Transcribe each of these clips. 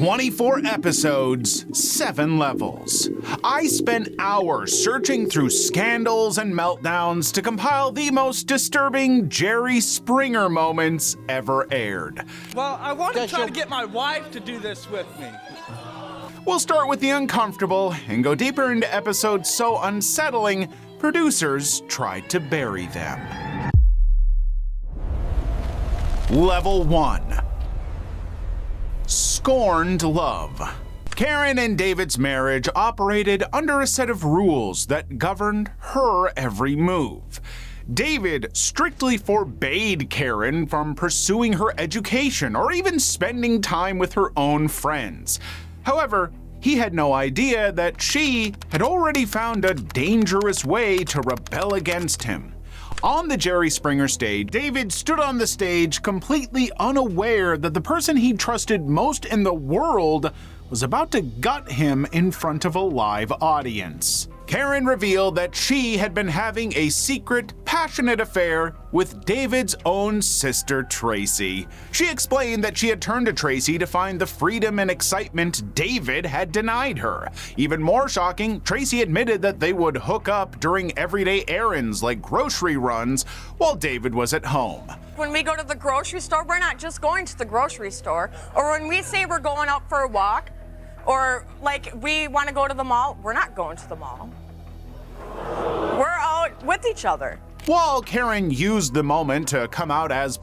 24 episodes, 7 levels. I spent hours searching through scandals and meltdowns to compile the most disturbing Jerry Springer moments ever aired. Well, I want to try to get my wife to do this with me. We'll start with the uncomfortable and go deeper into episodes so unsettling, producers tried to bury them. Level 1. Scorned love. Karen and David's marriage operated under a set of rules that governed her every move. David strictly forbade Karen from pursuing her education or even spending time with her own friends. However, he had no idea that she had already found a dangerous way to rebel against him. On the Jerry Springer stage, David stood on the stage completely unaware that the person he trusted most in the world was about to gut him in front of a live audience. Karen revealed that she had been having a secret, passionate affair with David's own sister, Tracy. She explained that she had turned to Tracy to find the freedom and excitement David had denied her. Even more shocking, Tracy admitted that they would hook up during everyday errands like grocery runs while David was at home. When we go to the grocery store, we're not just going to the grocery store. Or when we say we're going out for a walk, or like we want to go to the mall, we're not going to the mall. We're out with each other. While Karen used the moment to come out as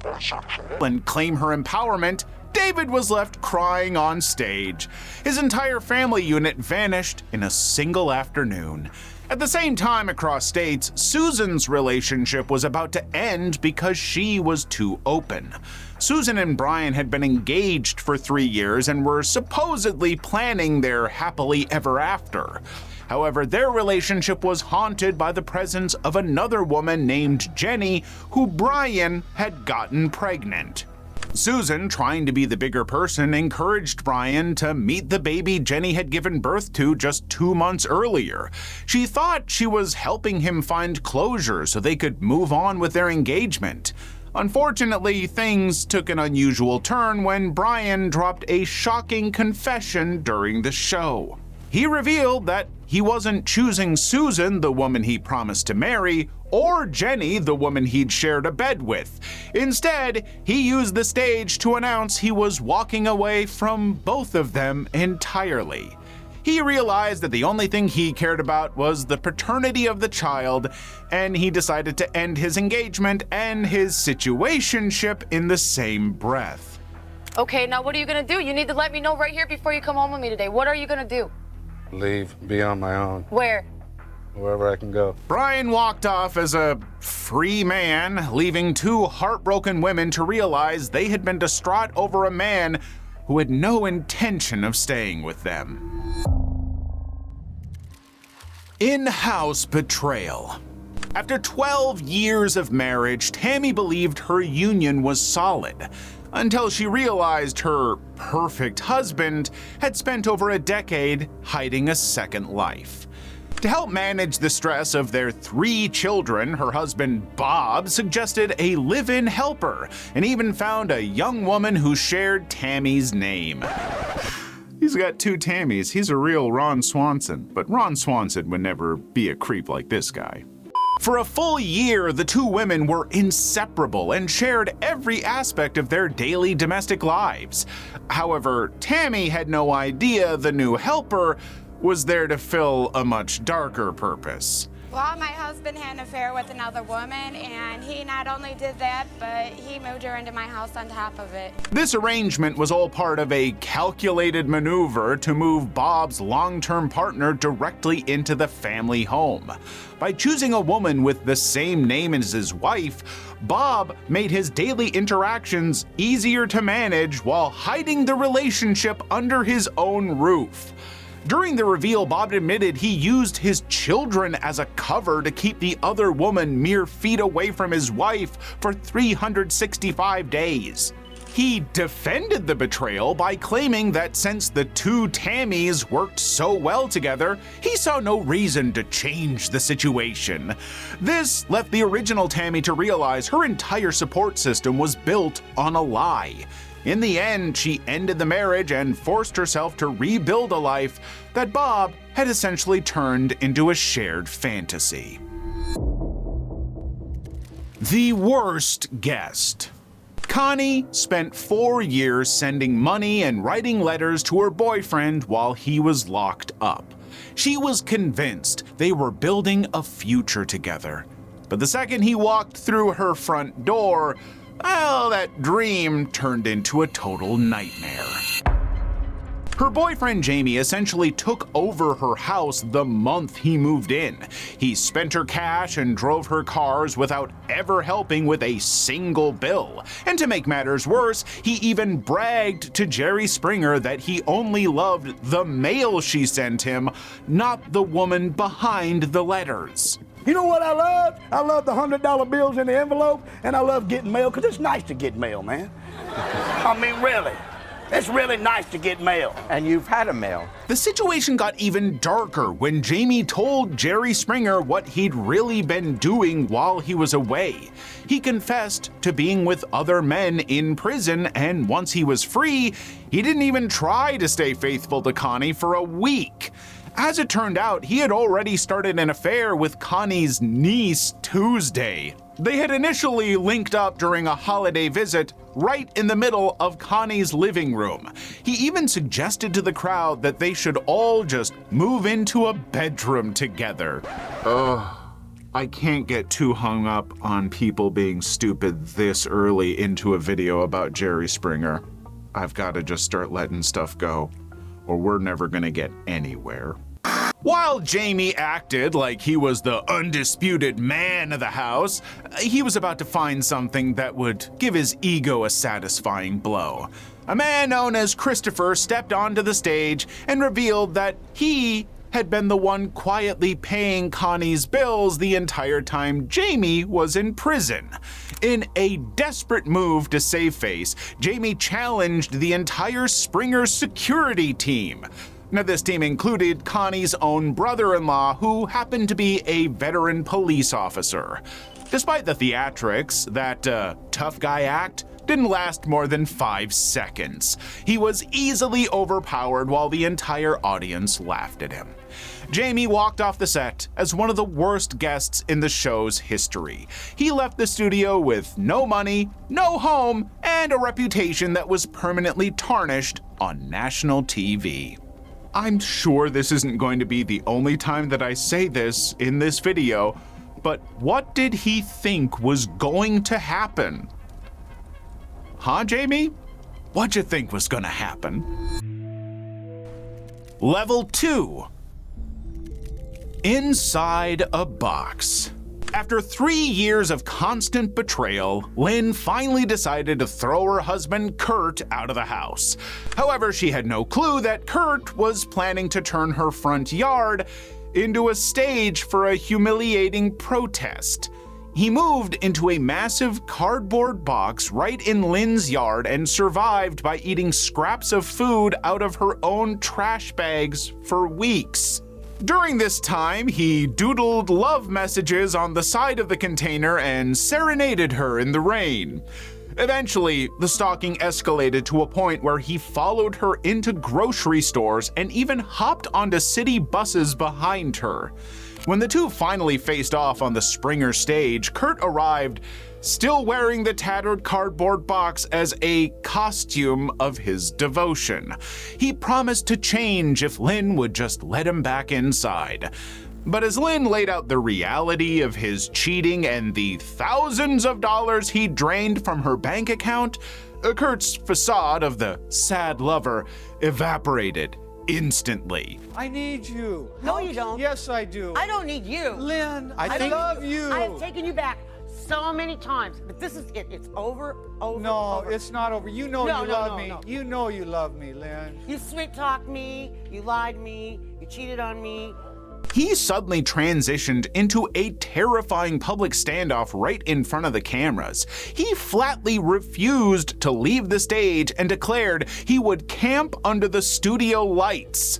and claim her empowerment, David was left crying on stage. His entire family unit vanished in a single afternoon. At the same time across states, Susan's relationship was about to end because she was too open. Susan and Brian had been engaged for 3 years and were supposedly planning their happily ever after. However, their relationship was haunted by the presence of another woman named Jenny, who Brian had gotten pregnant. Susan, trying to be the bigger person, encouraged Brian to meet the baby Jenny had given birth to just 2 months earlier. She thought she was helping him find closure so they could move on with their engagement. Unfortunately, things took an unusual turn when Brian dropped a shocking confession during the show. He revealed that he wasn't choosing Susan, the woman he promised to marry, or Jenny, the woman he'd shared a bed with. Instead, he used the stage to announce he was walking away from both of them entirely. He realized that the only thing he cared about was the paternity of the child, and he decided to end his engagement and his situationship in the same breath. Okay, now what are you gonna do? You need to let me know right here before you come home with me today. What are you gonna do? Leave, be on my own. Where? Wherever I can go. Brian walked off as a free man, leaving 2 heartbroken women to realize they had been distraught over a man who had no intention of staying with them. In-house betrayal. After 12 years of marriage, Tammy believed her union was solid, until she realized her perfect husband had spent over a decade hiding a second life. To help manage the stress of their 3 children, her husband Bob suggested a live-in helper and even found a young woman who shared Tammy's name. He's got 2 Tammys. He's a real Ron Swanson, but Ron Swanson would never be a creep like this guy. For a full year, the 2 women were inseparable and shared every aspect of their daily domestic lives. However, Tammy had no idea the new helper was there to fill a much darker purpose. Well, my husband had an affair with another woman, and he not only did that, but he moved her into my house on top of it. This arrangement was all part of a calculated maneuver to move Bob's long-term partner directly into the family home. By choosing a woman with the same name as his wife, Bob made his daily interactions easier to manage while hiding the relationship under his own roof. During the reveal, Bob admitted he used his children as a cover to keep the other woman mere feet away from his wife for 365 days. He defended the betrayal by claiming that since the two Tammys worked so well together, he saw no reason to change the situation. This left the original Tammy to realize her entire support system was built on a lie. In the end, she ended the marriage and forced herself to rebuild a life that Bob had essentially turned into a shared fantasy. The worst guest. Connie spent 4 years sending money and writing letters to her boyfriend while he was locked up. She was convinced they were building a future together. But the second he walked through her front door, well, that dream turned into a total nightmare. Her boyfriend Jamie essentially took over her house the month he moved in. He spent her cash and drove her cars without ever helping with a single bill. And to make matters worse, he even bragged to Jerry Springer that he only loved the mail she sent him, not the woman behind the letters. You know what I love? I love the $100 bills in the envelope, and I love getting mail, because it's nice to get mail, man. I mean, really. It's really nice to get mail. And you've had a mail. The situation got even darker when Jamie told Jerry Springer what he'd really been doing while he was away. He confessed to being with other men in prison, and once he was free, he didn't even try to stay faithful to Connie for a week. As it turned out, he had already started an affair with Connie's niece Tuesday. They had initially linked up during a holiday visit right in the middle of Connie's living room. He even suggested to the crowd that they should all just move into a bedroom together. I can't get too hung up on people being stupid this early into a video about Jerry Springer. I've got to just start letting stuff go, or we're never gonna get anywhere. While Jamie acted like he was the undisputed man of the house, he was about to find something that would give his ego a satisfying blow. A man known as Christopher stepped onto the stage and revealed that he had been the one quietly paying Connie's bills the entire time Jamie was in prison. In a desperate move to save face, Jamie challenged the entire Springer security team. Now, this team included Connie's own brother-in-law, who happened to be a veteran police officer. Despite the theatrics, that tough guy act didn't last more than 5 seconds. He was easily overpowered while the entire audience laughed at him. Jamie walked off the set as one of the worst guests in the show's history. He left the studio with no money, no home, and a reputation that was permanently tarnished on national TV. I'm sure this isn't going to be the only time that I say this in this video, but what did he think was going to happen? Huh, Jamie? What'd you think was gonna happen? Level 2. Inside a box. After 3 years of constant betrayal, Lynn finally decided to throw her husband Kurt out of the house. However, she had no clue that Kurt was planning to turn her front yard into a stage for a humiliating protest. He moved into a massive cardboard box right in Lynn's yard and survived by eating scraps of food out of her own trash bags for weeks. During this time, he doodled love messages on the side of the container and serenaded her in the rain. Eventually, the stalking escalated to a point where he followed her into grocery stores and even hopped onto city buses behind her. When the two finally faced off on the Springer stage, Kurt arrived still wearing the tattered cardboard box as a costume of his devotion. He promised to change if Lynn would just let him back inside. But as Lynn laid out the reality of his cheating and the thousands of dollars he drained from her bank account, Kurt's facade of the sad lover evaporated instantly. I need you. No, you don't. Yes, I do. I don't need you. Lynn, I love you. I have taken you back so many times, but this is it. It's over. No, over. it's not over. You know No, you no, love no, me. no. You know you love me, Lynn. You sweet talked me. You lied me. You cheated on me. He suddenly transitioned into a terrifying public standoff right in front of the cameras. He flatly refused to leave the stage and declared he would camp under the studio lights.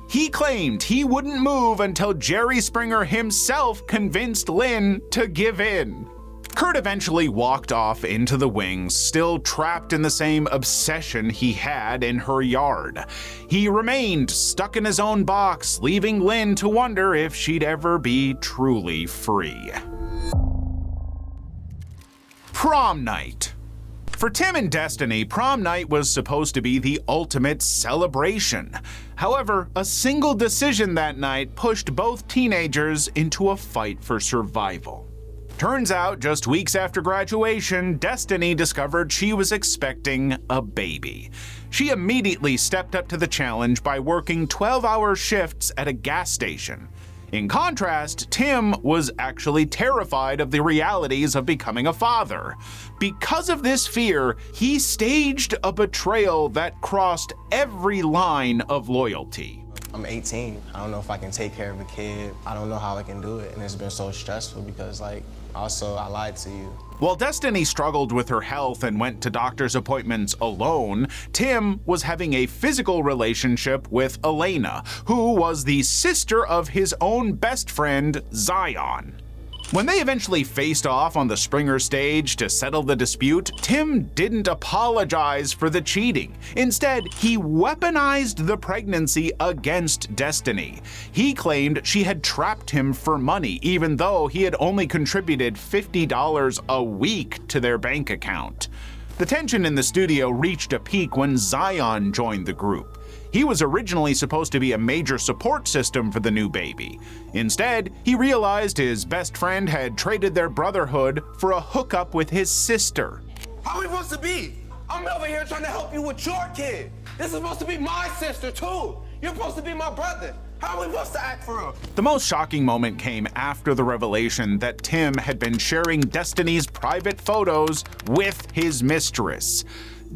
He claimed he wouldn't move until Jerry Springer himself convinced Lynn to give in. Kurt eventually walked off into the wings, still trapped in the same obsession he had in her yard. He remained stuck in his own box, leaving Lynn to wonder if she'd ever be truly free. Prom night. For Tim and Destiny, prom night was supposed to be the ultimate celebration. However, a single decision that night pushed both teenagers into a fight for survival. Turns out, just weeks after graduation, Destiny discovered she was expecting a baby. She immediately stepped up to the challenge by working 12-hour shifts at a gas station. In contrast, Tim was actually terrified of the realities of becoming a father. Because of this fear, he staged a betrayal that crossed every line of loyalty. I'm 18. I don't know if I can take care of a kid. I don't know how I can do it. And it's been so stressful because, also, I lied to you. While Destiny struggled with her health and went to doctor's appointments alone, Tim was having a physical relationship with Elena, who was the sister of his own best friend, Zion. When they eventually faced off on the Springer stage to settle the dispute, Tim didn't apologize for the cheating. Instead, he weaponized the pregnancy against Destiny. He claimed she had trapped him for money, even though he had only contributed $50 a week to their bank account. The tension in the studio reached a peak when Zion joined the group. He was originally supposed to be a major support system for the new baby. Instead, he realized his best friend had traded their brotherhood for a hookup with his sister. How are we supposed to be? I'm over here trying to help you with your kid. This is supposed to be my sister, too. You're supposed to be my brother. How are we supposed to act for her? The most shocking moment came after the revelation that Tim had been sharing Destiny's private photos with his mistress.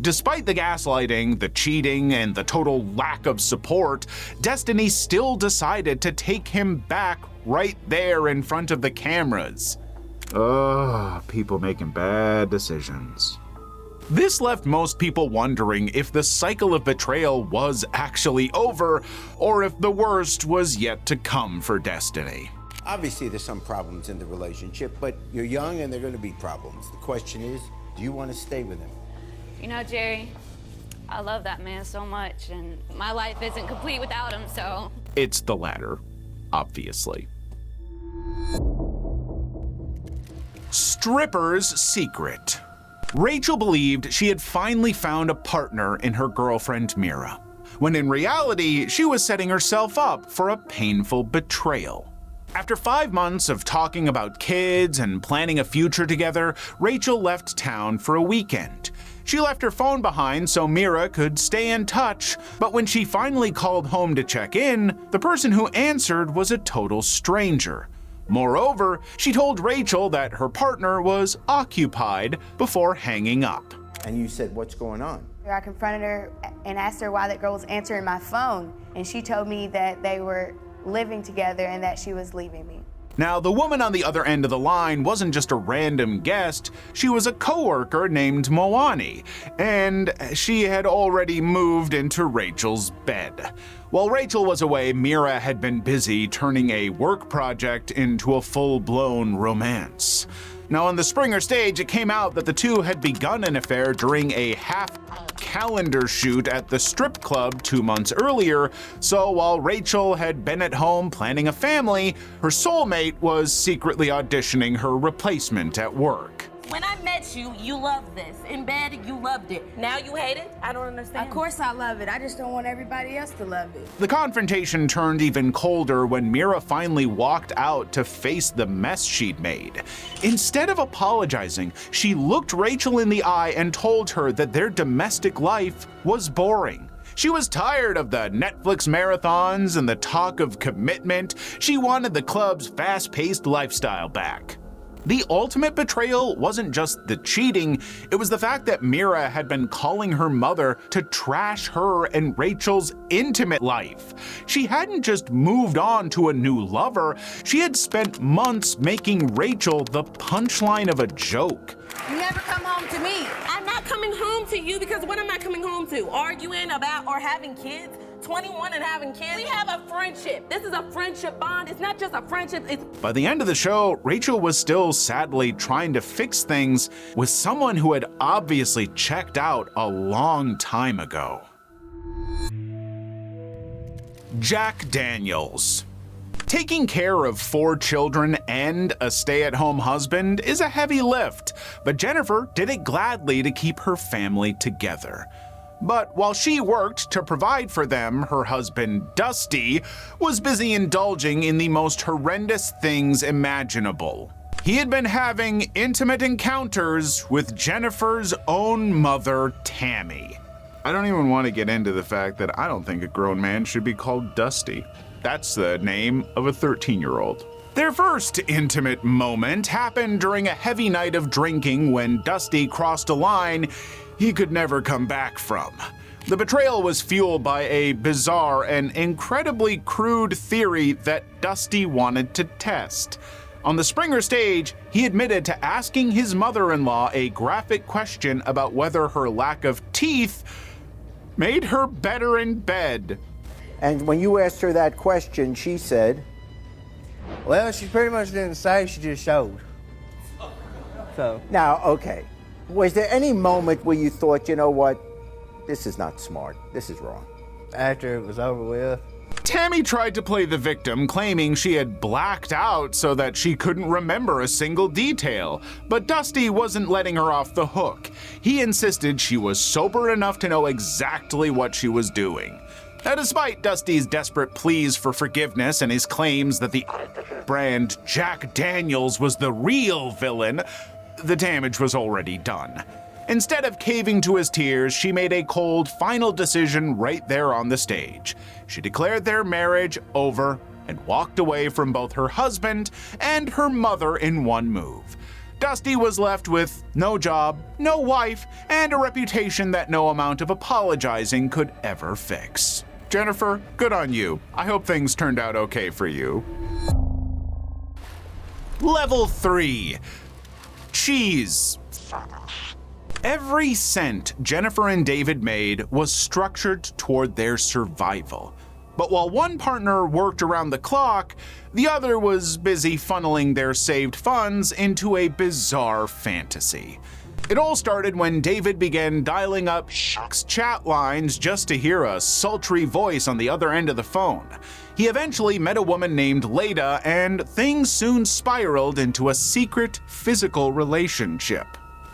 Despite the gaslighting, the cheating, and the total lack of support, Destiny still decided to take him back right there in front of the cameras. Ugh, people making bad decisions. This left most people wondering if the cycle of betrayal was actually over, or if the worst was yet to come for Destiny. Obviously, there's some problems in the relationship, but you're young and there are going to be problems. The question is, do you want to stay with him? You know, Jerry, I love that man so much, and my life isn't complete without him, so... It's the latter, obviously. Stripper's secret. Rachel believed she had finally found a partner in her girlfriend Mira, when in reality, she was setting herself up for a painful betrayal. After 5 months of talking about kids and planning a future together, Rachel left town for a weekend. She left her phone behind so Mira could stay in touch, but when she finally called home to check in, the person who answered was a total stranger. Moreover, she told Rachel that her partner was occupied before hanging up. And you said, what's going on? I confronted her and asked her why that girl was answering my phone, and she told me that they were living together and that she was leaving me. Now, the woman on the other end of the line wasn't just a random guest, she was a coworker named Moani, and she had already moved into Rachel's bed. While Rachel was away, Mira had been busy turning a work project into a full-blown romance. Now, on the Springer stage, it came out that the two had begun an affair during a half-calendar shoot at the strip club 2 months earlier, so while Rachel had been at home planning a family, her soulmate was secretly auditioning her replacement at work. When I met you, you loved this. In bed, you loved it. Now you hate it? I don't understand. Of course I love it. I just don't want everybody else to love it. The confrontation turned even colder when Mira finally walked out to face the mess she'd made. Instead of apologizing, she looked Rachel in the eye and told her that their domestic life was boring. She was tired of the Netflix marathons and the talk of commitment. She wanted the club's fast-paced lifestyle back. The ultimate betrayal wasn't just the cheating, it was the fact that Mira had been calling her mother to trash her and Rachel's intimate life. She hadn't just moved on to a new lover, she had spent months making Rachel the punchline of a joke. You never come home to me. I'm not coming home to you because what am I coming home to? Arguing about or having kids? 21 and having kids? We have a friendship. This is a friendship bond. It's not just a friendship, it's... By the end of the show, Rachel was still sadly trying to fix things with someone who had obviously checked out a long time ago. Jack Daniels. Taking care of 4 children and a stay-at-home husband is a heavy lift, but Jennifer did it gladly to keep her family together. But while she worked to provide for them, her husband, Dusty, was busy indulging in the most horrendous things imaginable. He had been having intimate encounters with Jennifer's own mother, Tammy. I don't even want to get into the fact that I don't think a grown man should be called Dusty. That's the name of a 13-year-old. Their first intimate moment happened during a heavy night of drinking when Dusty crossed a line he could never come back from. The betrayal was fueled by a bizarre and incredibly crude theory that Dusty wanted to test. On the Springer stage, he admitted to asking his mother-in-law a graphic question about whether her lack of teeth made her better in bed. And when you asked her that question, she said, Well, she pretty much didn't say, she just showed. So. Now, okay. Was there any moment where you thought, you know what, this is not smart, this is wrong? After it was over with. Tammy tried to play the victim, claiming she had blacked out so that she couldn't remember a single detail. But Dusty wasn't letting her off the hook. He insisted she was sober enough to know exactly what she was doing. Now, despite Dusty's desperate pleas for forgiveness and his claims that the brand Jack Daniels was the real villain, the damage was already done. Instead of caving to his tears, she made a cold, final decision right there on the stage. She declared their marriage over and walked away from both her husband and her mother in one move. Dusty was left with no job, no wife, and a reputation that no amount of apologizing could ever fix. Jennifer, good on you. I hope things turned out okay for you. Level 3. Cheese. Every cent Jennifer and David made was structured toward their survival. But while one partner worked around the clock, the other was busy funneling their saved funds into a bizarre fantasy. It all started when David began dialing up chat lines just to hear a sultry voice on the other end of the phone. He eventually met a woman named Leda, and things soon spiraled into a secret physical relationship.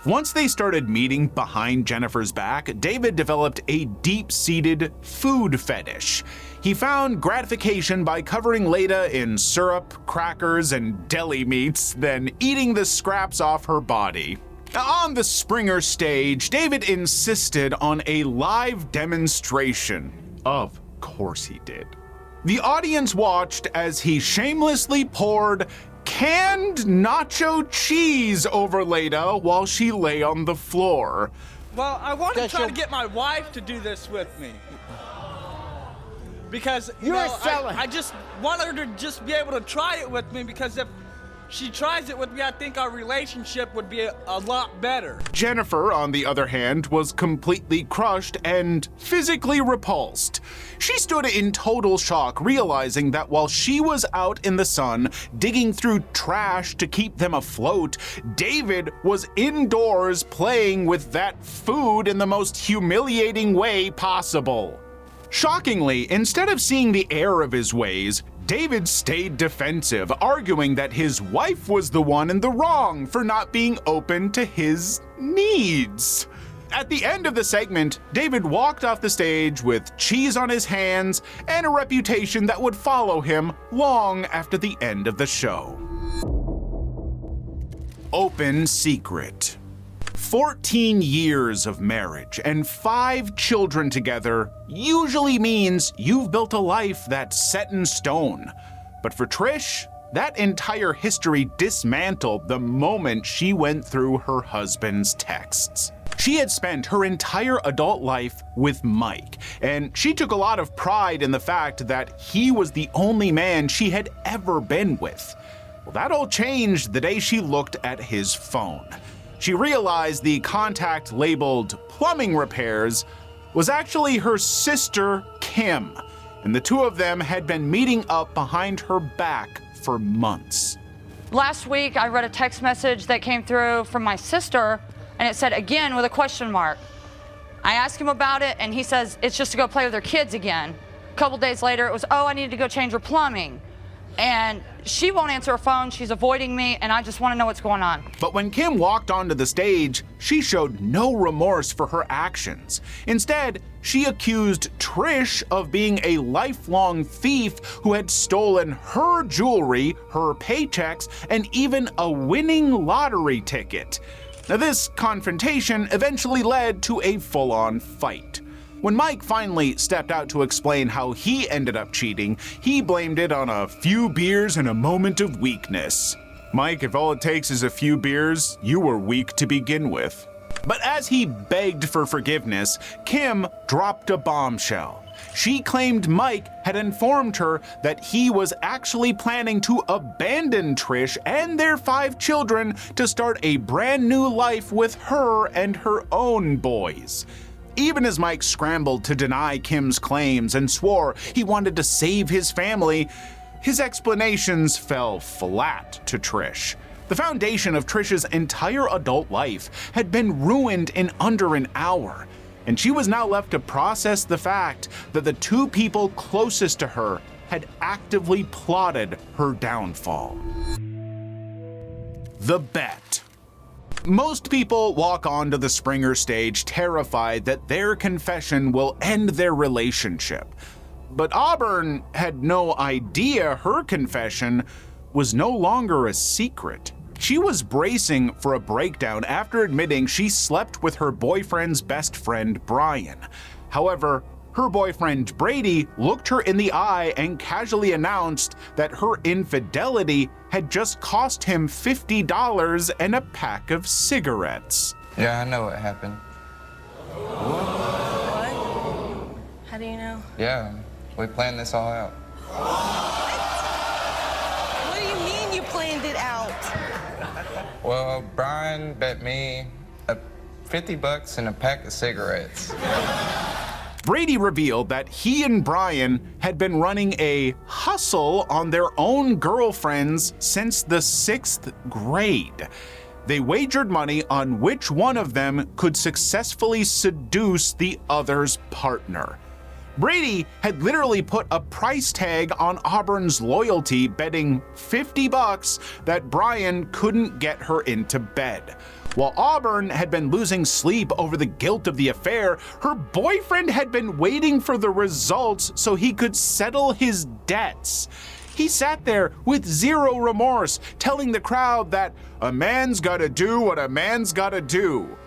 Once they started meeting behind Jennifer's back, David developed a deep-seated food fetish. He found gratification by covering Leda in syrup, crackers, and deli meats, then eating the scraps off her body. On the Springer stage, David insisted on a live demonstration. Of course he did. The audience watched as he shamelessly poured canned nacho cheese over Leda while she lay on the floor. Well, I want to try to get my wife to do this with me. Because I just want her to just be able to try it with me, because if she tries it with me, I think our relationship would be a lot better. Jennifer, on the other hand, was completely crushed and physically repulsed. She stood in total shock, realizing that while she was out in the sun, digging through trash to keep them afloat, David was indoors playing with that food in the most humiliating way possible. Shockingly, instead of seeing the error of his ways, David stayed defensive, arguing that his wife was the one in the wrong for not being open to his needs. At the end of the segment, David walked off the stage with cheese on his hands and a reputation that would follow him long after the end of the show. Open secret. 14 years of marriage and 5 children together usually means you've built a life that's set in stone. But for Trish, that entire history dismantled the moment she went through her husband's texts. She had spent her entire adult life with Mike, and she took a lot of pride in the fact that he was the only man she had ever been with. Well, that all changed the day she looked at his phone. She realized the contact labeled plumbing repairs was actually her sister, Kim, and the two of them had been meeting up behind her back for months. Last week, I read a text message that came through from my sister, and it said, again, with a question mark. I asked him about it, and he says it's just to go play with their kids again. A couple days later, it was, oh, I need to go change her plumbing. And she won't answer her phone, she's avoiding me, and I just want to know what's going on. But when Kim walked onto the stage, she showed no remorse for her actions. Instead, she accused Trish of being a lifelong thief who had stolen her jewelry, her paychecks, and even a winning lottery ticket. Now, this confrontation eventually led to a full-on fight. When Mike finally stepped out to explain how he ended up cheating, he blamed it on a few beers and a moment of weakness. Mike, if all it takes is a few beers, you were weak to begin with. But as he begged for forgiveness, Kim dropped a bombshell. She claimed Mike had informed her that he was actually planning to abandon Trish and their 5 children to start a brand new life with her and her own boys. Even as Mike scrambled to deny Kim's claims and swore he wanted to save his family, his explanations fell flat to Trish. The foundation of Trish's entire adult life had been ruined in under an hour, and she was now left to process the fact that the 2 people closest to her had actively plotted her downfall. The bet. Most people walk onto the Springer stage terrified that their confession will end their relationship. But Auburn had no idea her confession was no longer a secret. She was bracing for a breakdown after admitting she slept with her boyfriend's best friend, Brian. However, her boyfriend Brady looked her in the eye and casually announced that her infidelity had just cost him $50 and a pack of cigarettes. Yeah, I know what happened. What? How do you know? Yeah, we planned this all out. What do you mean you planned it out? Well, Brian bet me $50 and a pack of cigarettes. Brady revealed that he and Brian had been running a hustle on their own girlfriends since the 6th grade. They wagered money on which one of them could successfully seduce the other's partner. Brady had literally put a price tag on Auburn's loyalty, betting $50 that Brian couldn't get her into bed. While Auburn had been losing sleep over the guilt of the affair, her boyfriend had been waiting for the results so he could settle his debts. He sat there with zero remorse, telling the crowd that a man's gotta do what a man's gotta do.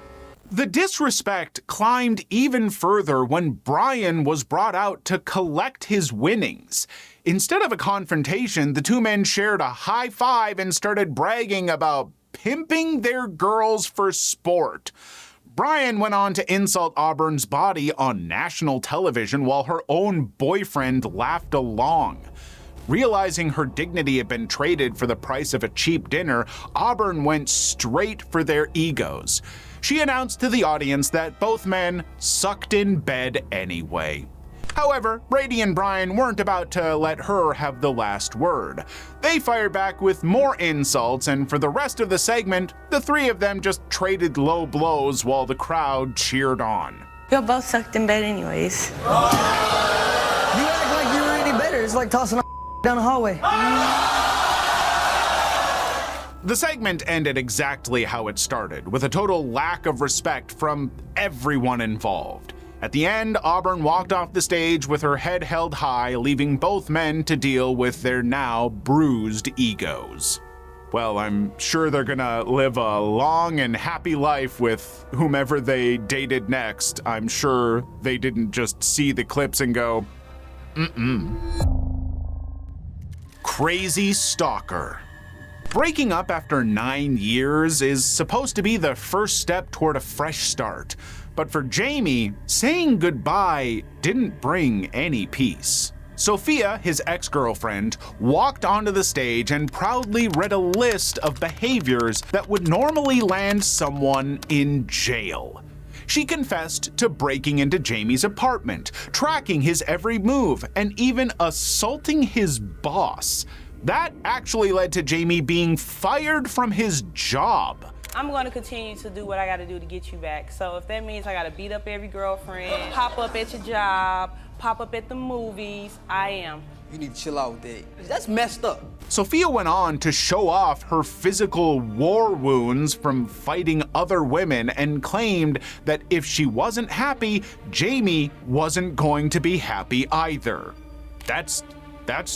The disrespect climbed even further when Brian was brought out to collect his winnings. Instead of a confrontation, the 2 men shared a high five and started bragging about pimping their girls for sport. Brian went on to insult Auburn's body on national television while her own boyfriend laughed along. Realizing her dignity had been traded for the price of a cheap dinner, Auburn went straight for their egos. She announced to the audience that both men sucked in bed anyway. However, Brady and Brian weren't about to let her have the last word. They fired back with more insults, and for the rest of the segment, the 3 of them just traded low blows while the crowd cheered on. Y'all both sucked in bed anyways. You act like you were any better. It's like tossing a down the hallway. The segment ended exactly how it started, with a total lack of respect from everyone involved. At the end, Auburn walked off the stage with her head held high, leaving both men to deal with their now bruised egos. Well, I'm sure they're gonna live a long and happy life with whomever they dated next. I'm sure they didn't just see the clips and go, crazy stalker. Breaking up after 9 years is supposed to be the first step toward a fresh start. But for Jamie, saying goodbye didn't bring any peace. Sophia, his ex-girlfriend, walked onto the stage and proudly read a list of behaviors that would normally land someone in jail. She confessed to breaking into Jamie's apartment, tracking his every move, and even assaulting his boss. That actually led to Jamie being fired from his job. I'm going to continue to do what I got to do to get you back. So if that means I got to beat up every girlfriend, pop up at your job, pop up at the movies, I am. You need to chill out with that. That's messed up. Sophia went on to show off her physical war wounds from fighting other women and claimed that if she wasn't happy, Jamie wasn't going to be happy either. That's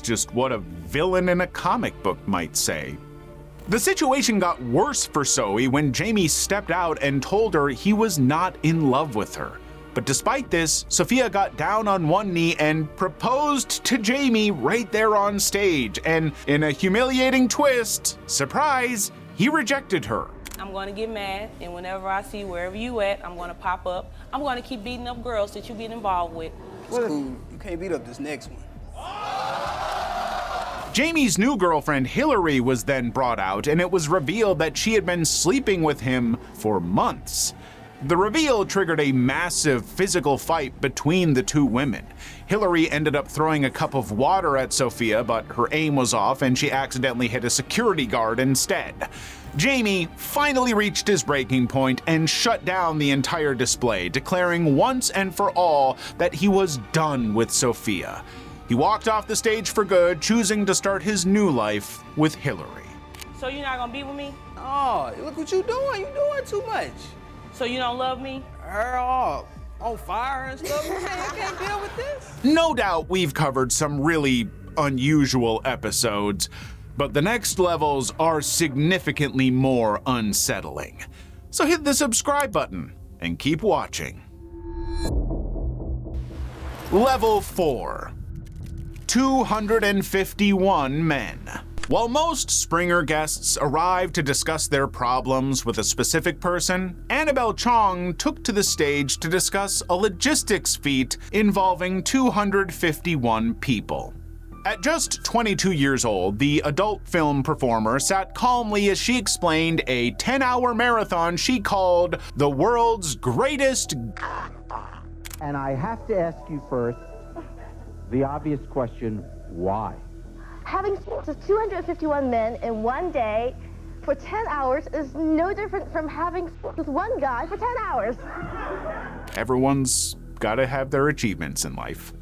just what a villain in a comic book might say. The situation got worse for Zoe when Jamie stepped out and told her he was not in love with her. But despite this, Sophia got down on one knee and proposed to Jamie right there on stage. And in a humiliating twist, surprise, he rejected her. I'm going to get mad, and whenever I see wherever you at, I'm going to pop up. I'm going to keep beating up girls that you get involved with. It's cool. You can't beat up this next one. Jamie's new girlfriend Hillary was then brought out, and it was revealed that she had been sleeping with him for months. The reveal triggered a massive physical fight between the two women. Hillary ended up throwing a cup of water at Sophia, but her aim was off and she accidentally hit a security guard instead. Jamie finally reached his breaking point and shut down the entire display, declaring once and for all that he was done with Sophia. He walked off the stage for good, choosing to start his new life with Hillary. So you're not going to be with me? Oh, look what you doing. You doing too much. So you don't love me? Her all on fire and stuff. You can't deal with this. No doubt we've covered some really unusual episodes, but the next levels are significantly more unsettling. So hit the subscribe button and keep watching. Level 4. 251 men. While most Springer guests arrived to discuss their problems with a specific person, Annabelle Chong took to the stage to discuss a logistics feat involving 251 people. At just 22 years old, the adult film performer sat calmly as she explained a 10-hour marathon she called the world's greatest. And I have to ask you first the obvious question, why? Having sex with 251 men in one day for 10 hours is no different from having sex with one guy for 10 hours. Everyone's gotta have their achievements in life.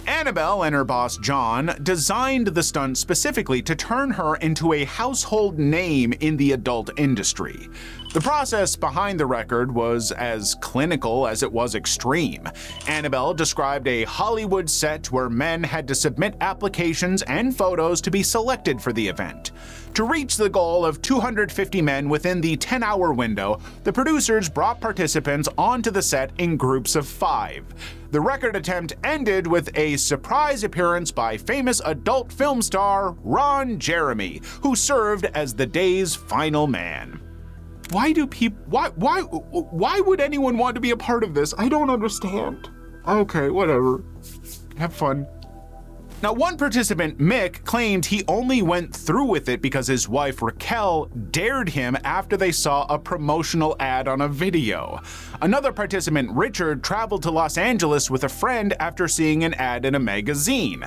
Annabelle and her boss John designed the stunt specifically to turn her into a household name in the adult industry. The process behind the record was as clinical as it was extreme. Annabelle described a Hollywood set where men had to submit applications and photos to be selected for the event. To reach the goal of 250 men within the 10-hour window, the producers brought participants onto the set in groups of 5. The record attempt ended with a surprise appearance by famous adult film star Ron Jeremy, who served as the day's final man. Why would anyone want to be a part of this? I don't understand. Okay, whatever. Have fun. Now, one participant, Mick, claimed he only went through with it because his wife, Raquel, dared him after they saw a promotional ad on a video. Another participant, Richard, traveled to Los Angeles with a friend after seeing an ad in a magazine.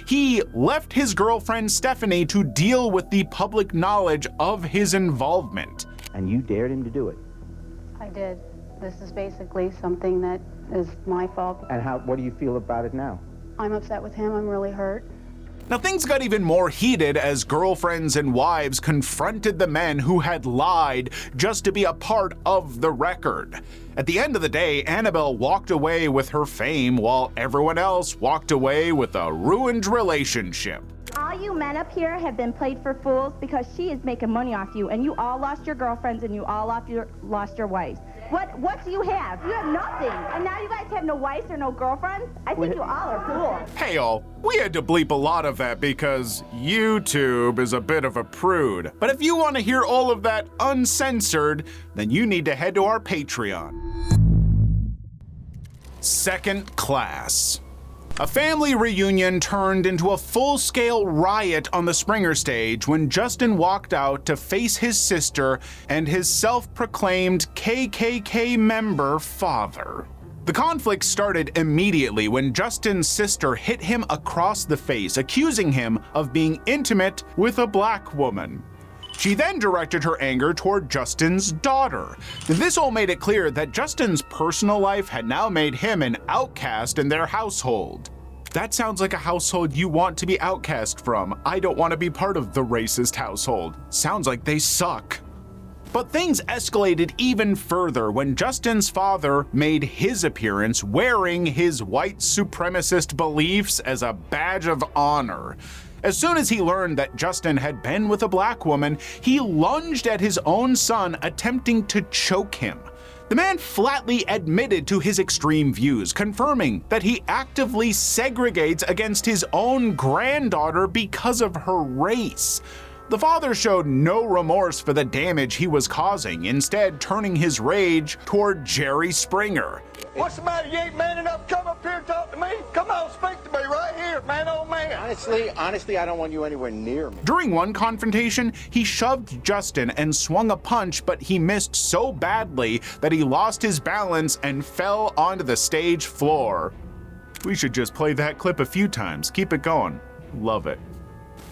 He left his girlfriend, Stephanie, to deal with the public knowledge of his involvement. And you dared him to do it? I did. This is basically something that is my fault. And what do you feel about it now? I'm upset with him. I'm really hurt. Now, things got even more heated as girlfriends and wives confronted the men who had lied just to be a part of the record. At the end of the day, Annabelle walked away with her fame while everyone else walked away with a ruined relationship. All you men up here have been played for fools because she is making money off you, and you all lost your girlfriends and you all lost your wives. What do you have? You have nothing. And now you guys have no wives or no girlfriends? I think you all are cool. Hey all, we had to bleep a lot of that because YouTube is a bit of a prude. But if you want to hear all of that uncensored, then you need to head to our Patreon. Second class. A family reunion turned into a full-scale riot on the Springer stage when Justin walked out to face his sister and his self-proclaimed KKK member father. The conflict started immediately when Justin's sister hit him across the face, accusing him of being intimate with a black woman. She then directed her anger toward Justin's daughter. This all made it clear that Justin's personal life had now made him an outcast in their household. That sounds like a household you want to be outcast from. I don't want to be part of the racist household. Sounds like they suck. But things escalated even further when Justin's father made his appearance wearing his white supremacist beliefs as a badge of honor. As soon as he learned that Justin had been with a black woman, he lunged at his own son, attempting to choke him. The man flatly admitted to his extreme views, confirming that he actively segregates against his own granddaughter because of her race. The father showed no remorse for the damage he was causing, instead turning his rage toward Jerry Springer. What's the matter? You ain't man enough to come up here and talk to me? Come on, speak to me right here, man, old man. Honestly, I don't want you anywhere near me. During one confrontation, he shoved Justin and swung a punch, but he missed so badly that he lost his balance and fell onto the stage floor. We should just play that clip a few times. Keep it going. Love it.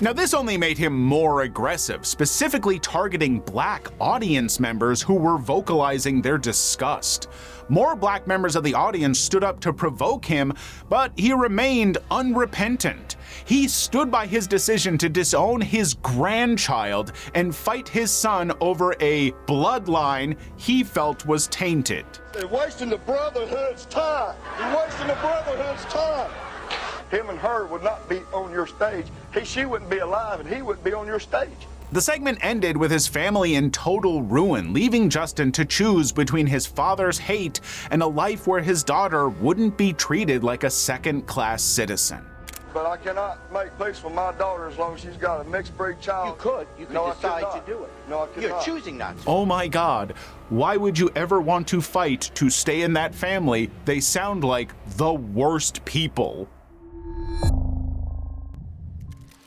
Now, this only made him more aggressive, specifically targeting black audience members who were vocalizing their disgust. More black members of the audience stood up to provoke him, but he remained unrepentant. He stood by his decision to disown his grandchild and fight his son over a bloodline he felt was tainted. They're wasting the brotherhood's time. You're wasting the brotherhood's time. Him and her would not be on your stage. She wouldn't be alive and he wouldn't be on your stage. The segment ended with his family in total ruin, leaving Justin to choose between his father's hate and a life where his daughter wouldn't be treated like a second-class citizen. But I cannot make peace with my daughter as long as she's got a mixed breed child. You could decide to do it. No, I could You're not. choosing not to. Oh my God, why would you ever want to fight to stay in that family? They sound like the worst people.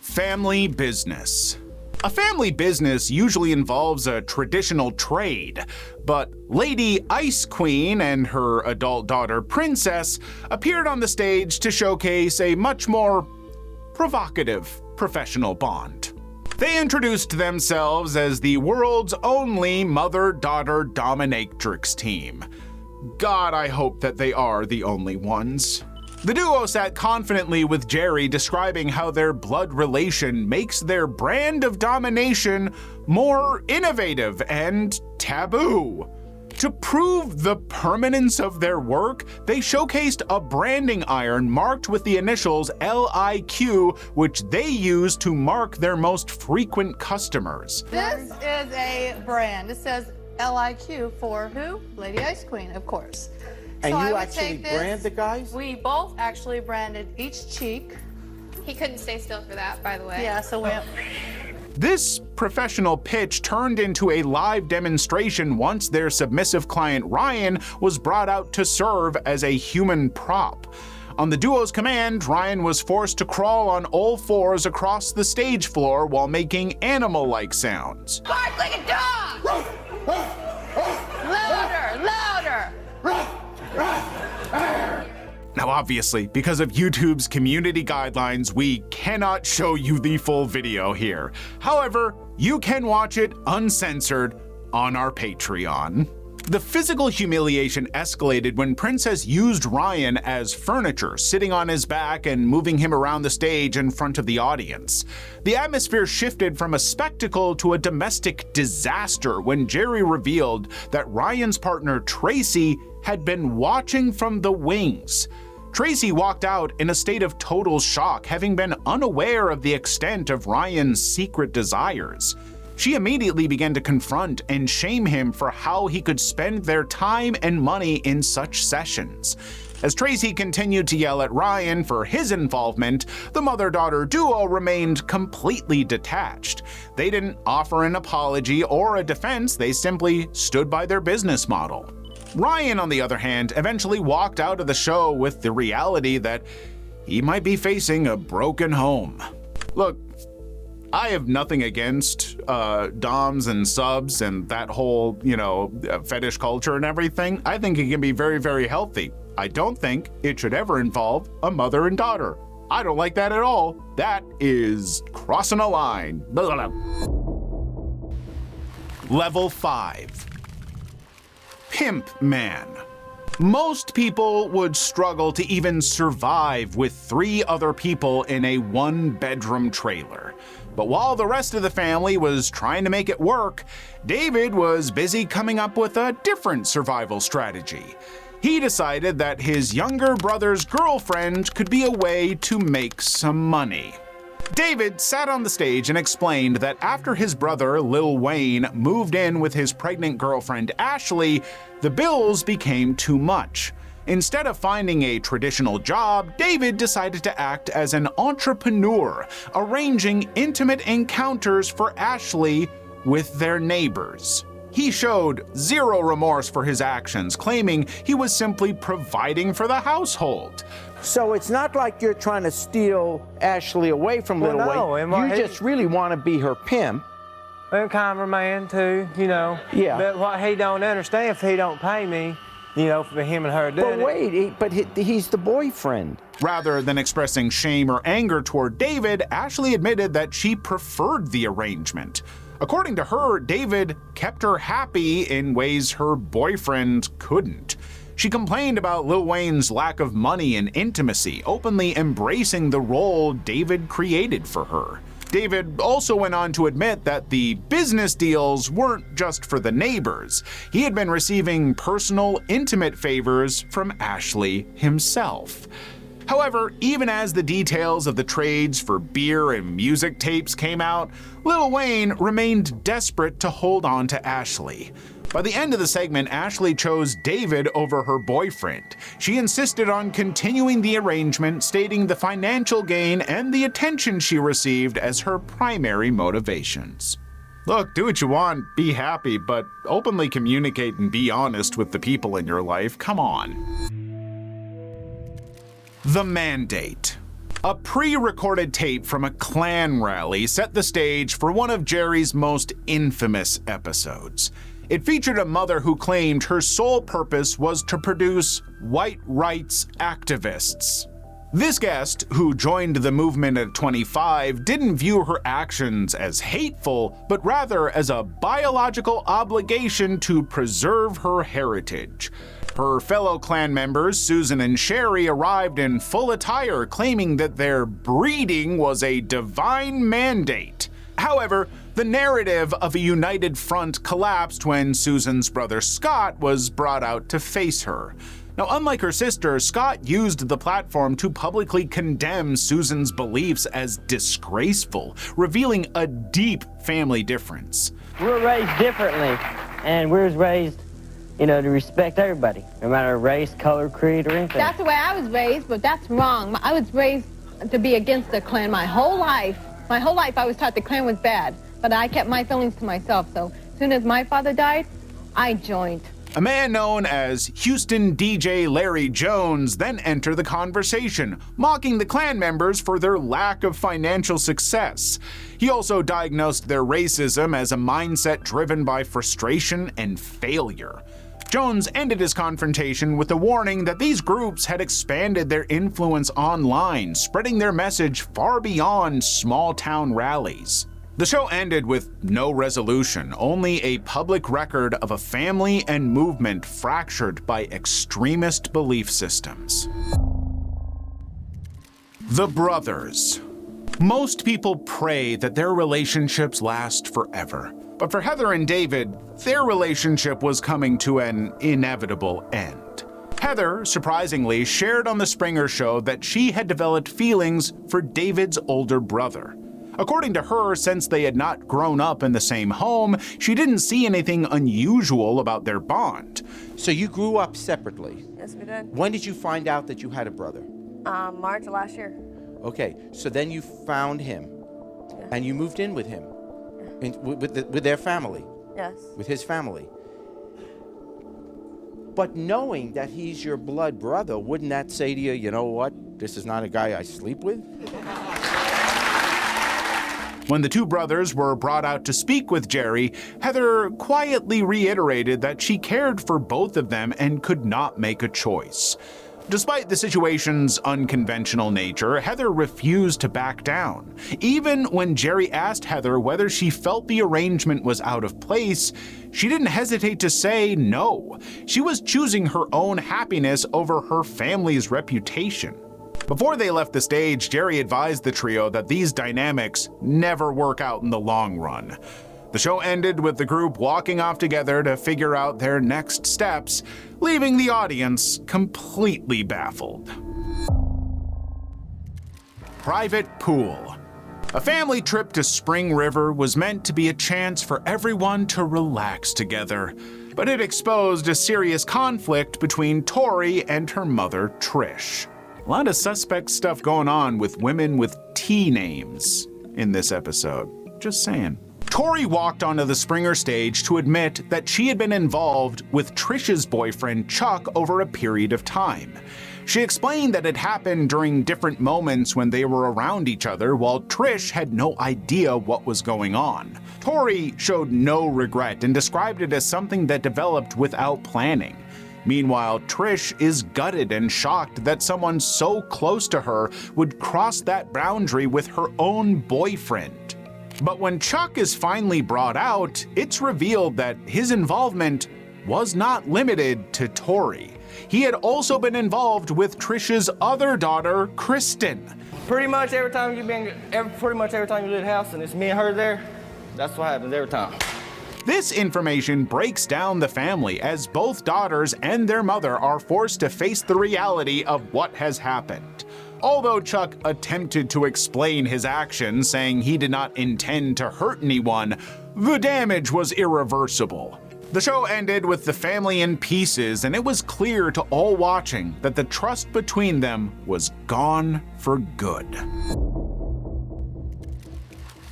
Family business. A family business usually involves a traditional trade, but Lady Ice Queen and her adult daughter Princess appeared on the stage to showcase a much more provocative professional bond. They introduced themselves as the world's only mother-daughter dominatrix team. God, I hope that they are the only ones. The duo sat confidently with Jerry, describing how their blood relation makes their brand of domination more innovative and taboo. To prove the permanence of their work, they showcased a branding iron marked with the initials LIQ, which they use to mark their most frequent customers. This is a brand. It says LIQ for who? Lady Ice Queen, of course. And So I you would actually take this- brand the guys? We both actually branded each cheek. He couldn't stay still for that, by the way. Yeah, so we... This professional pitch turned into a live demonstration once their submissive client Ryan was brought out to serve as a human prop. On the duo's command, Ryan was forced to crawl on all fours across the stage floor while making animal-like sounds. Bark like a dog! Louder, louder! Now obviously, because of YouTube's community guidelines, we cannot show you the full video here. However, you can watch it uncensored on our Patreon. The physical humiliation escalated when Princess used Ryan as furniture, sitting on his back and moving him around the stage in front of the audience. The atmosphere shifted from a spectacle to a domestic disaster when Jerry revealed that Ryan's partner Tracy had been watching from the wings. Tracy walked out in a state of total shock, having been unaware of the extent of Ryan's secret desires. She immediately began to confront and shame him for how he could spend their time and money in such sessions. As Tracy continued to yell at Ryan for his involvement, the mother-daughter duo remained completely detached. They didn't offer an apology or a defense, they simply stood by their business model. Ryan, on the other hand, eventually walked out of the show with the reality that he might be facing a broken home. Look, I have nothing against doms and subs and that whole, fetish culture and everything. I think it can be very, very healthy. I don't think it should ever involve a mother and daughter. I don't like that at all. That is crossing a line. Blah, blah, blah. Level 5. Pimp Man. Most people would struggle to even survive with 3 other people in a 1-bedroom trailer. But while the rest of the family was trying to make it work, David was busy coming up with a different survival strategy. He decided that his younger brother's girlfriend could be a way to make some money. David sat on the stage and explained that after his brother, Lil Wayne, moved in with his pregnant girlfriend Ashley, the bills became too much. Instead of finding a traditional job, David decided to act as an entrepreneur, arranging intimate encounters for Ashley with their neighbors. He showed zero remorse for his actions, claiming he was simply providing for the household. So it's not like you're trying to steal Ashley away from Lil Wayne. You just really want to be her pimp. I'm kind of a man too, Yeah. But what he don't understand, if he don't pay me, for him and her doing it. He's the boyfriend. Rather than expressing shame or anger toward David, Ashley admitted that she preferred the arrangement. According to her, David kept her happy in ways her boyfriend couldn't. She complained about Lil Wayne's lack of money and intimacy, openly embracing the role David created for her. David also went on to admit that the business deals weren't just for the neighbors. He had been receiving personal, intimate favors from Ashley himself. However, even as the details of the trades for beer and music tapes came out, Lil Wayne remained desperate to hold on to Ashley. By the end of the segment, Ashley chose David over her boyfriend. She insisted on continuing the arrangement, stating the financial gain and the attention she received as her primary motivations. Look, do what you want, be happy, but openly communicate and be honest with the people in your life. Come on. The Mandate. A pre-recorded tape from a Klan rally set the stage for one of Jerry's most infamous episodes. It featured a mother who claimed her sole purpose was to produce white rights activists. This guest, who joined the movement at 25, didn't view her actions as hateful, but rather as a biological obligation to preserve her heritage. Her fellow Klan members, Susan and Sherry, arrived in full attire, claiming that their breeding was a divine mandate. However, the narrative of a united front collapsed when Susan's brother Scott was brought out to face her. Now, unlike her sister, Scott used the platform to publicly condemn Susan's beliefs as disgraceful, revealing a deep family difference. We're raised differently, and we're raised, to respect everybody, no matter race, color, creed, or anything. That's the way I was raised, but that's wrong. I was raised to be against the Klan my whole life. My whole life I was taught the Klan was bad, but I kept my feelings to myself. So as soon as my father died, I joined. A man known as Houston DJ Larry Jones then entered the conversation, mocking the Klan members for their lack of financial success. He also diagnosed their racism as a mindset driven by frustration and failure. Jones ended his confrontation with a warning that these groups had expanded their influence online, spreading their message far beyond small-town rallies. The show ended with no resolution, only a public record of a family and movement fractured by extremist belief systems. The Brothers. Most people pray that their relationships last forever. But for Heather and David, their relationship was coming to an inevitable end. Heather, surprisingly, shared on The Springer Show that she had developed feelings for David's older brother. According to her, since they had not grown up in the same home, she didn't see anything unusual about their bond. So you grew up separately. Yes, we did. When did you find out that you had a brother? March of last year. Okay, so then you found him, and you moved in with him, with their family. Yes. With his family. But knowing that he's your blood brother, wouldn't that say to you, you know what, this is not a guy I sleep with? When the two brothers were brought out to speak with Jerry, Heather quietly reiterated that she cared for both of them and could not make a choice. Despite the situation's unconventional nature, Heather refused to back down. Even when Jerry asked Heather whether she felt the arrangement was out of place, she didn't hesitate to say no. She was choosing her own happiness over her family's reputation. Before they left the stage, Jerry advised the trio that these dynamics never work out in the long run. The show ended with the group walking off together to figure out their next steps, leaving the audience completely baffled. Private pool. A family trip to Spring River was meant to be a chance for everyone to relax together, but it exposed a serious conflict between Tori and her mother, Trish. A lot of suspect stuff going on with women with T names in this episode. Just saying. Tori walked onto the Springer stage to admit that she had been involved with Trish's boyfriend Chuck over a period of time. She explained that it happened during different moments when they were around each other, while Trish had no idea what was going on. Tori showed no regret and described it as something that developed without planning. Meanwhile, Trish is gutted and shocked that someone so close to her would cross that boundary with her own boyfriend. But when Chuck is finally brought out, it's revealed that his involvement was not limited to Tori. He had also been involved with Trish's other daughter, Kristen. Pretty much every time you leave the house and it's me and her there, that's what happens every time. This information breaks down the family as both daughters and their mother are forced to face the reality of what has happened. Although Chuck attempted to explain his actions, saying he did not intend to hurt anyone, the damage was irreversible. The show ended with the family in pieces, and it was clear to all watching that the trust between them was gone for good.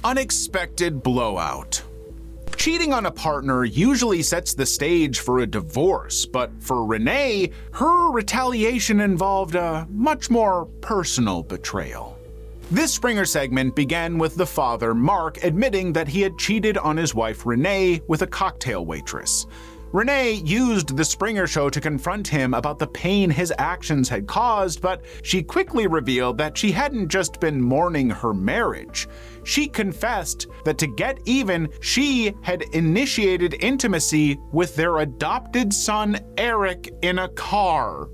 Unexpected blowout. Cheating on a partner usually sets the stage for a divorce, but for Renee, her retaliation involved a much more personal betrayal. This Springer segment began with the father, Mark, admitting that he had cheated on his wife Renee with a cocktail waitress. Renee used the Springer show to confront him about the pain his actions had caused, but she quickly revealed that she hadn't just been mourning her marriage. She confessed that to get even, she had initiated intimacy with their adopted son, Eric, in a car.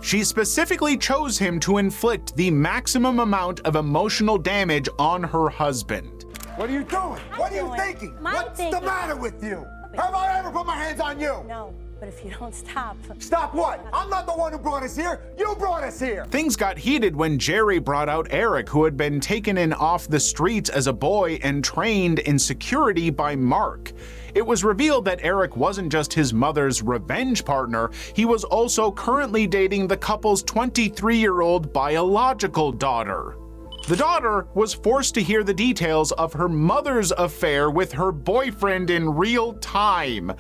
She specifically chose him to inflict the maximum amount of emotional damage on her husband. What are you doing? What are you thinking? What's the matter with you? Have I ever put my hands on you? No, but if you don't stop. Stop what? I'm not the one who brought us here. You brought us here. Things got heated when Jerry brought out Eric, who had been taken in off the streets as a boy and trained in security by Mark. It was revealed that Eric wasn't just his mother's revenge partner, he was also currently dating the couple's 23-year-old biological daughter. The daughter was forced to hear the details of her mother's affair with her boyfriend in real time.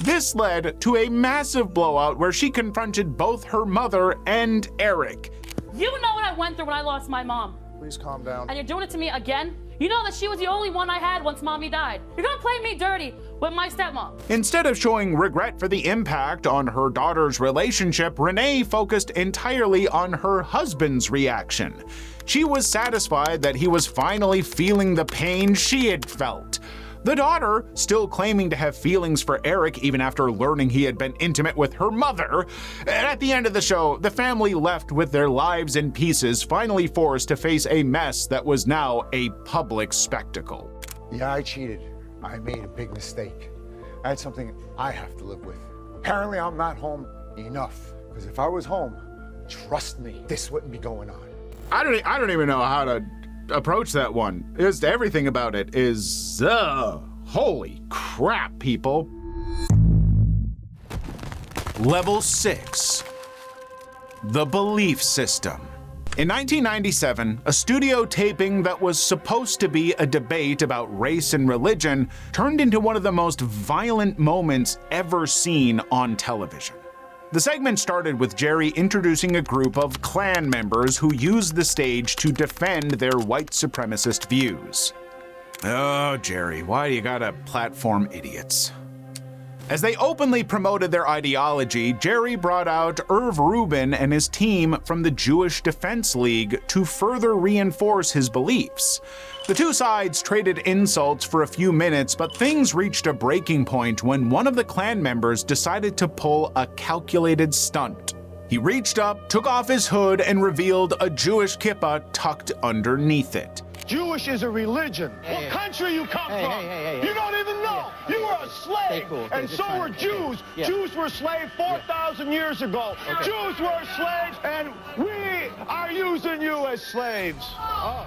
This led to a massive blowout where she confronted both her mother and Eric. You know what I went through when I lost my mom. Please calm down. And you're doing it to me again? You know that she was the only one I had once mommy died. You're gonna play me dirty with my stepmom. Instead of showing regret for the impact on her daughter's relationship, Renee focused entirely on her husband's reaction. She was satisfied that he was finally feeling the pain she had felt. The daughter, still claiming to have feelings for Eric even after learning he had been intimate with her mother. At the end of the show, the family left with their lives in pieces, finally forced to face a mess that was now a public spectacle. Yeah, I cheated. I made a big mistake. I had something I have to live with. Apparently, I'm not home enough. Because if I was home, trust me, this wouldn't be going on. I don't even know how to approach that one. Just everything about it is, holy crap, people. Level 6. The belief system. In 1997, a studio taping that was supposed to be a debate about race and religion turned into one of the most violent moments ever seen on television. The segment started with Jerry introducing a group of Klan members who used the stage to defend their white supremacist views. Oh, Jerry, why do you gotta platform idiots? As they openly promoted their ideology, Jerry brought out Irv Rubin and his team from the Jewish Defense League to further reinforce his beliefs. The two sides traded insults for a few minutes, but things reached a breaking point when one of the Klan members decided to pull a calculated stunt. He reached up, took off his hood, and revealed a Jewish kippah tucked underneath it. Jewish is a religion. What country you come from? You don't even know. You were a slave, and so were Jews. Jews were slaves 4,000 years ago. Jews were slaves, and we are using you as slaves.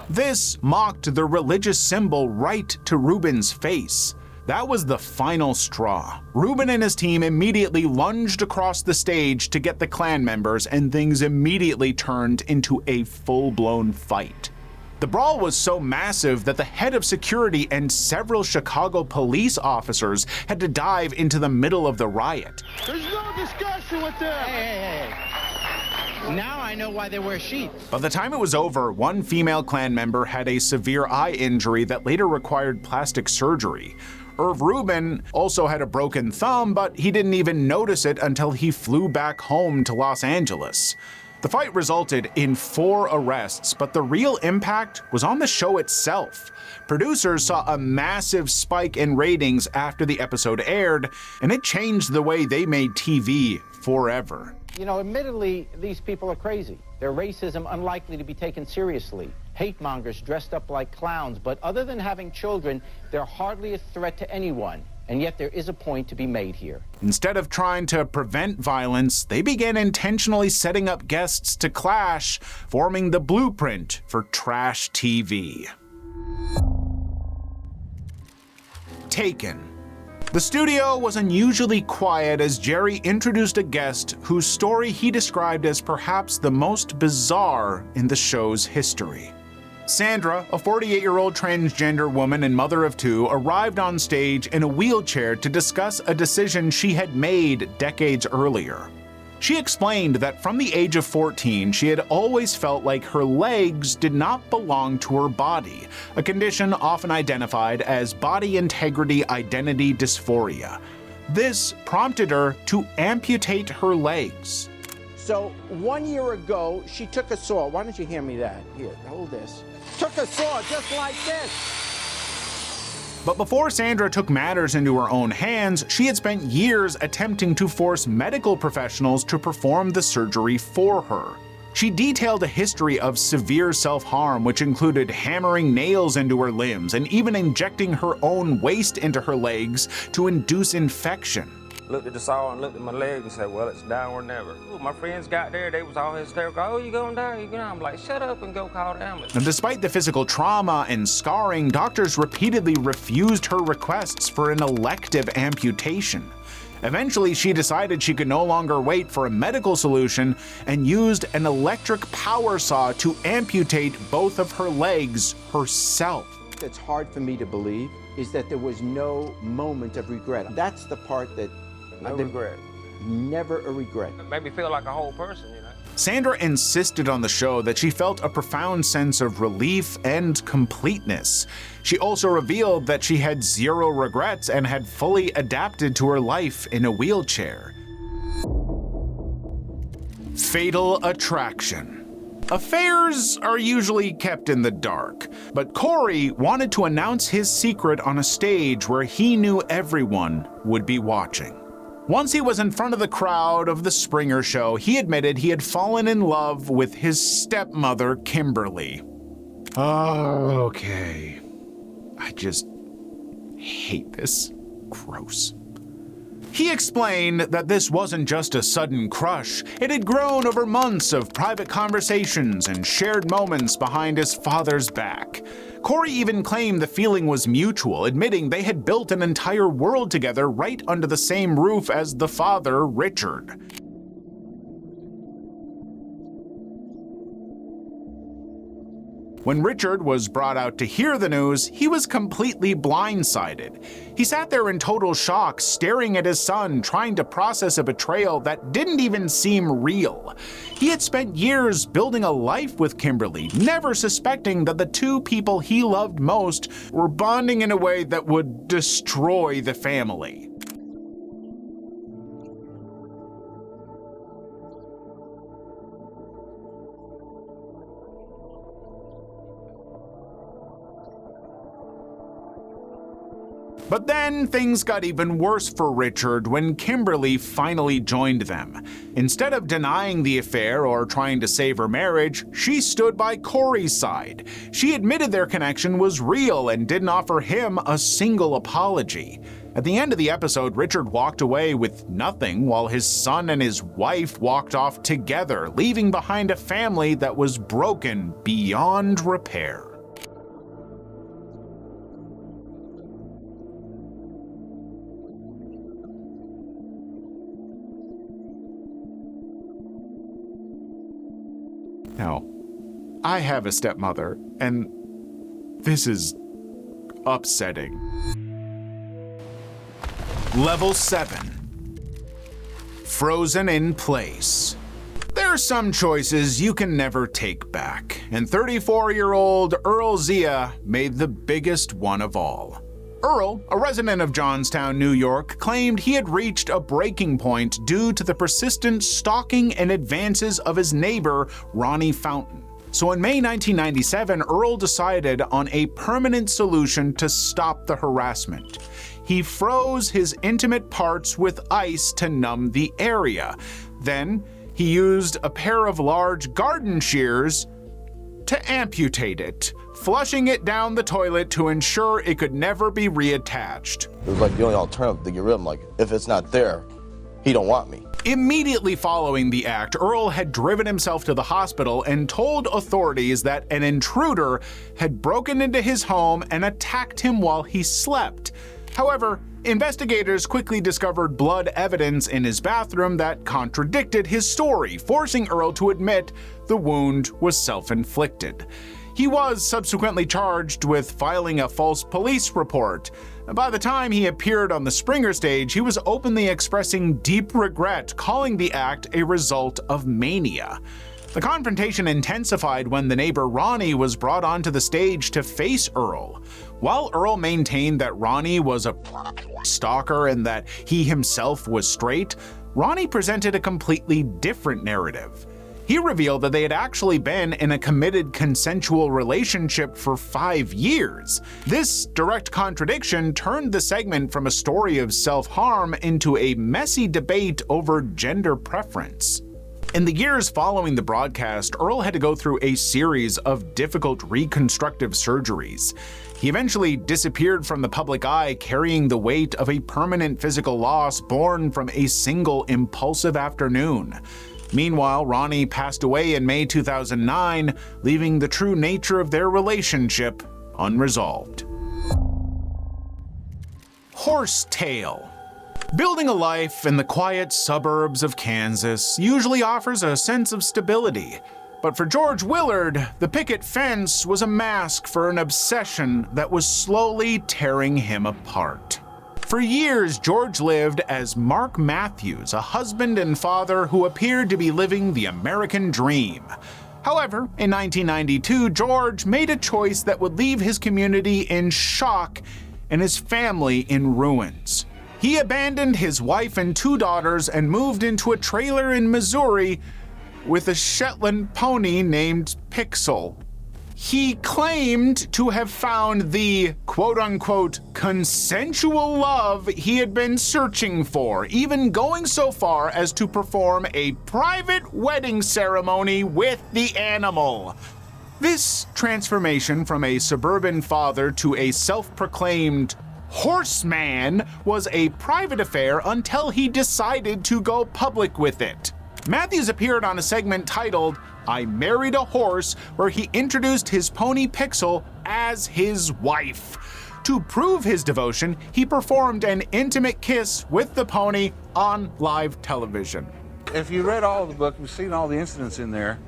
This mocked the religious symbol right to Rubin's face. That was the final straw. Rubin and his team immediately lunged across the stage to get the Klan members, and things immediately turned into a full-blown fight. The brawl was so massive that the head of security and several Chicago police officers had to dive into the middle of the riot. There's no discussion with them. Hey. Now I know why they wear sheets. By the time it was over, one female Klan member had a severe eye injury that later required plastic surgery. Irv Rubin also had a broken thumb, but he didn't even notice it until he flew back home to Los Angeles. The fight resulted in 4 arrests, but the real impact was on the show itself. Producers saw a massive spike in ratings after the episode aired, and it changed the way they made TV forever. You know, admittedly, these people are crazy. Their racism unlikely to be taken seriously. Hate mongers dressed up like clowns, but other than having children, they're hardly a threat to anyone. And yet there is a point to be made here. Instead of trying to prevent violence, they began intentionally setting up guests to clash, forming the blueprint for trash TV. Taken. The studio was unusually quiet as Jerry introduced a guest whose story he described as perhaps the most bizarre in the show's history. Sandra, a 48-year-old transgender woman and mother of 2, arrived on stage in a wheelchair to discuss a decision she had made decades earlier. She explained that from the age of 14, she had always felt like her legs did not belong to her body, a condition often identified as body integrity identity dysphoria. This prompted her to amputate her legs. So 1 year ago, she took a saw. Why don't you hand me that? Here, hold this. Took a saw just like this. But before Sandra took matters into her own hands, she had spent years attempting to force medical professionals to perform the surgery for her. She detailed a history of severe self-harm, which included hammering nails into her limbs and even injecting her own waste into her legs to induce infection. Looked at the saw and looked at my leg and said, well, it's down or never. My friends got there, they was all hysterical. Oh, you going down? You going down? I'm like, shut up and go call the ambulance. And despite the physical trauma and scarring, doctors repeatedly refused her requests for an elective amputation. Eventually, she decided she could no longer wait for a medical solution and used an electric power saw to amputate both of her legs herself. That's hard for me to believe is that there was no moment of regret. That's the part that No regret. Never a regret. It made me feel like a whole person, you know. Sandra insisted on the show that she felt a profound sense of relief and completeness. She also revealed that she had 0 regrets and had fully adapted to her life in a wheelchair. Fatal attraction. Affairs are usually kept in the dark, but Corey wanted to announce his secret on a stage where he knew everyone would be watching. Once he was in front of the crowd of the Springer show, he admitted he had fallen in love with his stepmother, Kimberly. Oh, okay. I just hate this. Gross. He explained that this wasn't just a sudden crush. It had grown over months of private conversations and shared moments behind his father's back. Corey even claimed the feeling was mutual, admitting they had built an entire world together right under the same roof as the father, Richard. When Richard was brought out to hear the news, he was completely blindsided. He sat there in total shock, staring at his son, trying to process a betrayal that didn't even seem real. He had spent years building a life with Kimberly, never suspecting that the two people he loved most were bonding in a way that would destroy the family. But then things got even worse for Richard when Kimberly finally joined them. Instead of denying the affair or trying to save her marriage, she stood by Corey's side. She admitted their connection was real and didn't offer him a single apology. At the end of the episode, Richard walked away with nothing while his son and his wife walked off together, leaving behind a family that was broken beyond repair. Now, I have a stepmother, and this is upsetting. Level 7. Frozen in place. There are some choices you can never take back, and 34-year-old Earl Zia made the biggest one of all. Earl, a resident of Johnstown, New York, claimed he had reached a breaking point due to the persistent stalking and advances of his neighbor, Ronnie Fountain. So in May 1997, Earl decided on a permanent solution to stop the harassment. He froze his intimate parts with ice to numb the area. Then he used a pair of large garden shears to amputate it, flushing it down the toilet to ensure it could never be reattached. It was like the only alternative to get rid of him. Like, if it's not there, he don't want me. Immediately following the act, Earl had driven himself to the hospital and told authorities that an intruder had broken into his home and attacked him while he slept. However, investigators quickly discovered blood evidence in his bathroom that contradicted his story, forcing Earl to admit the wound was self-inflicted. He was subsequently charged with filing a false police report. By the time he appeared on the Springer stage, he was openly expressing deep regret, calling the act a result of mania. The confrontation intensified when the neighbor Ronnie was brought onto the stage to face Earl. While Earl maintained that Ronnie was a stalker and that he himself was straight, Ronnie presented a completely different narrative. He revealed that they had actually been in a committed consensual relationship for 5 years. This direct contradiction turned the segment from a story of self-harm into a messy debate over gender preference. In the years following the broadcast, Earl had to go through a series of difficult reconstructive surgeries. He eventually disappeared from the public eye, carrying the weight of a permanent physical loss born from a single impulsive afternoon. Meanwhile, Ronnie passed away in May 2009, leaving the true nature of their relationship unresolved. Horsetail. Building a life in the quiet suburbs of Kansas usually offers a sense of stability. But for George Willard, the picket fence was a mask for an obsession that was slowly tearing him apart. For years, George lived as Mark Matthews, a husband and father who appeared to be living the American dream. However, in 1992, George made a choice that would leave his community in shock and his family in ruins. He abandoned his wife and 2 daughters and moved into a trailer in Missouri with a Shetland pony named Pixel. He claimed to have found the quote-unquote consensual love he had been searching for, even going so far as to perform a private wedding ceremony with the animal. This transformation from a suburban father to a self-proclaimed Horseman was a private affair until he decided to go public with it. Matthews appeared on a segment titled I Married a Horse, where he introduced his pony Pixel as his wife. To prove his devotion, he performed an intimate kiss with the pony on live television. If you read all of the book, you've seen all the incidents in there.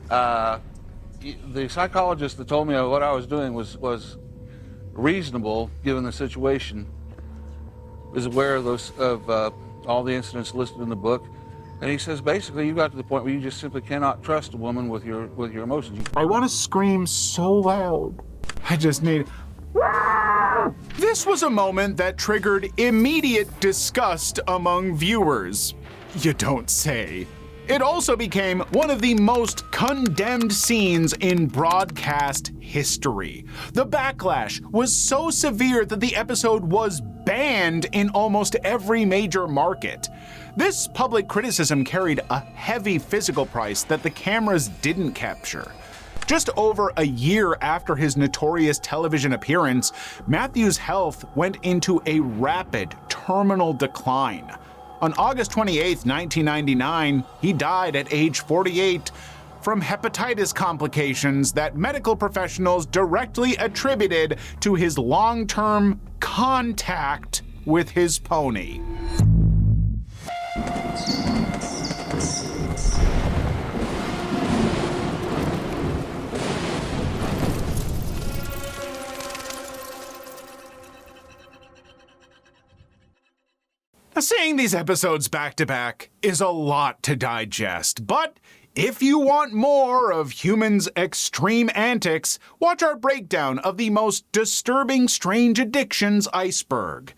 The psychologist that told me what I was doing was reasonable given the situation, is aware of all the incidents listed in the book. And he says, basically, you got to the point where you just simply cannot trust a woman with your emotions. I want to scream so loud. I just need... This was a moment that triggered immediate disgust among viewers. You don't say. It also became one of the most condemned scenes in broadcast history. The backlash was so severe that the episode was banned in almost every major market. This public criticism carried a heavy physical price that the cameras didn't capture. Just over a year after his notorious television appearance, Matthews' health went into a rapid terminal decline. On August 28, 1999, he died at age 48 from hepatitis complications that medical professionals directly attributed to his long-term contact with his pony. Seeing these episodes back to back is a lot to digest, but if you want more of humans' extreme antics, watch our breakdown of the most disturbing strange addictions Iceberg.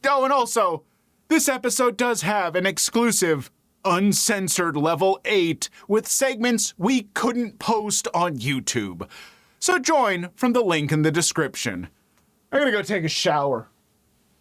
Oh, and also, this episode does have an exclusive uncensored level 8 with segments we couldn't post on YouTube. So join from the link in the description. I'm gonna go take a shower.